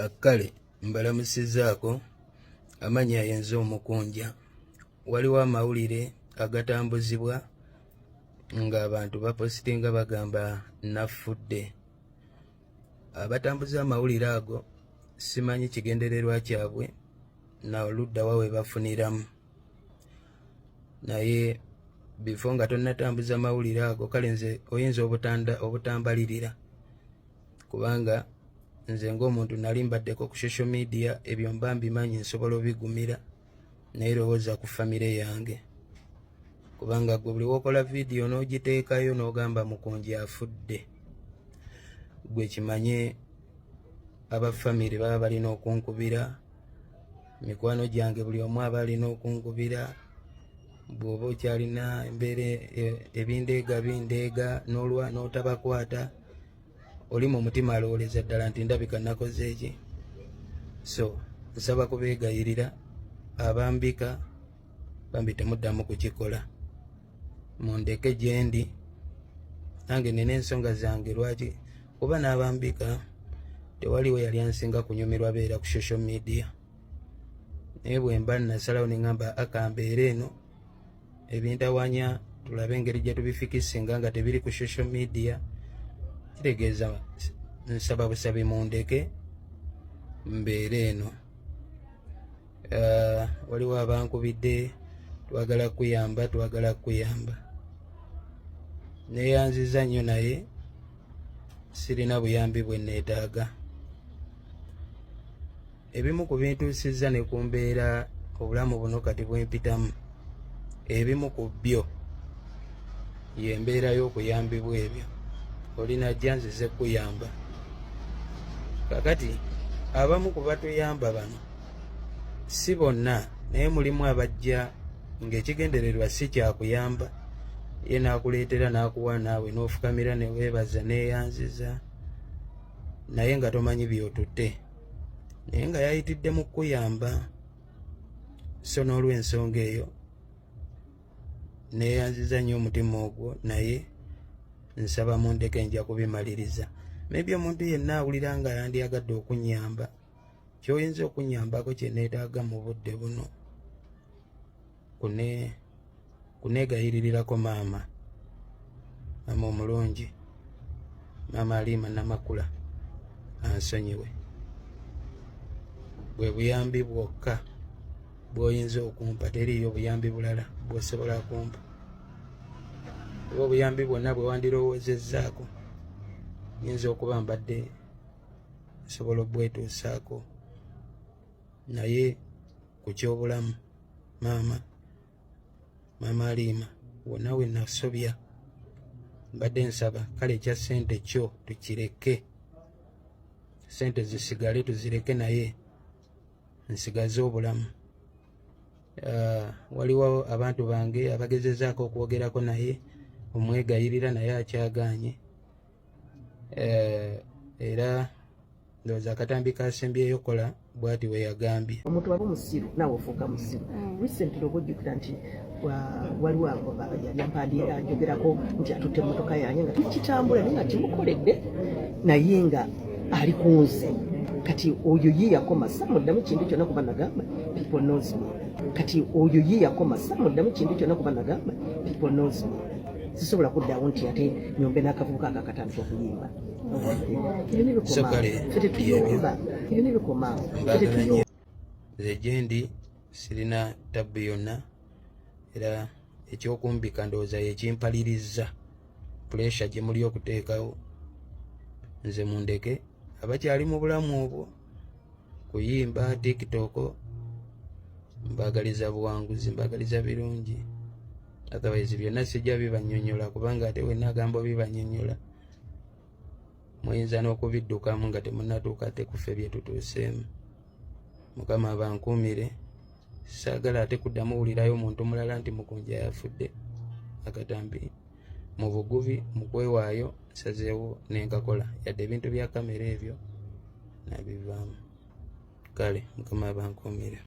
Kale mbalamusizaako, amannya yenze Omukunja. Waliwo amawulire agatambuzibwa ng'abantu bapositinga bagamba nafudde. Abatambuza amawulire ago simanyi kigendererwa kyabwe na oluddawa we bafuniramu, naye bifo nga tonnatambuza mawulire ago kale nze oyinza obutambalirira, kubanga nze ng'omuntu nali mbaddeko ku social media, ebyo mba mbimanyi nsobola obigumira naye lowooza ku famire yange, kubanga gwe buli wokola vidiyo n'ogiteekayo n'ogamba Mukunja afudde, gwe kimanye abafamire baba balina okunkubira, mikwano gyange buli omu aba alina okunkubira. Bw'oba okyalina embeera ebindeega bindeega n'otabakwata, oli mu mutima alowooleza ddala nti ndabika nakoze eki. So nsaba kubeegayirira abambika bambi temuddamu kukikola, mundeke gye ndi, nange nina ensonga zange lwaki kuba n'abambika tewaliwo yali ansinga kunyumirwa beera ku social media, naye bwe mba nasalawo ne ŋŋamba akambeera eno ebintawanya tulabe engeri gye tubifikisinga nga tebiri ku social media, kitegeeza nsaba busabi mundeke mbeera eno. Waliwo abankubidde twagala kuyamba, neeyanziza nnyo naye sirina buyambi bwe neetaaga. Ebimu ku bintuusizza ne ku mbeera obulamu buno kati bwempitamu, ebimu ku byo ye mbeera y'okuyambibwa ebyo. Olina jja nzize kuyamba. Kakati abamu ku batuyamba bano si bonna, naye mulimu abajja ng'ekigendererwa si kyakuyamba, ye n'akuleetera n'akuwa naawe n'ofukamira ne weebaza neeyanziza, naye nga tomanyi by'otutte, naye nga yayitidde mu kukuyamba. So n'olw'ensonga eyo neeyanziza nnyo omutima ogwo, naye nsaba mundeke nja kubimaliriza. Maybe omuntu yenna awulira nga yandyagadde okunnyamba, ky'oyinza okunnyambako kye neetaaga mu budde buno kuneegayirirako maama omulungi, maama Aliima Namakula ansonyiwe. Bwe buyambi bwokka bw'oyinza okumpa, teriiyo buyambi bulala bw'osobola kumpa. Oba obuyambi bwonna bwe wandirowoozezzaako nyinza okuba mbadde nsobola obwetuusaako, naye ku ky'obulamu maama Aliima wonna we nasobya mbadde nsaba kale ekya ssente kyo tukireke, ssente zisigale tuzireke, naye nsigaze obulamu. Waliwo abantu bange abagezezaako okwogerako naye omwegayirira naye akyagaanye, era ndowooza akatambi kasembyeyo kola bw'ati we yagambye. Omuntu waba musiru naawe ofuuka musiru. Recently oba ojjukira nti waliwo yajogerako nti atutte emmotoka yange nga tukitambula naye nga kimukoledde naye nga ali ku nze. Kati oyo ye yakoma samuddamu kintu kyonna kuba nagamba people knows me. Kati oyo ye yakoma samuddamu kintu kyonna kuba nagamba people knows me. Sisobola kuddaawo nti ate nyombe n'akavubuka akakatandika okuyimba. Nze gye ndi sirina tabbu yonna, era ekyokumbika ndowooza yekimpalirizza puleesha gye muli okuteekawo. Nze mundeke abakyali mu bulamu obwo kuyimba TikTok, mbaagaliza buwanguzi, mbaagaliza birungi, otherwise byonna sijja bibannyonnyola, kubanga ate we nagamba bibannyonnyola muyinza n'okubiddukamu nga temunnatuuka ate ku ffe bye tutuuseemu. Mukama abankuumire, saagala ate kuddamu wulirayo omuntu mulala nti Mukunja yafudde. Akatambi mu bugubi mu kwewaayo nsazeewo nenkakola, yadde ebintu bya kamera ebyo nabivaamu. Kale Mukama abankuumire.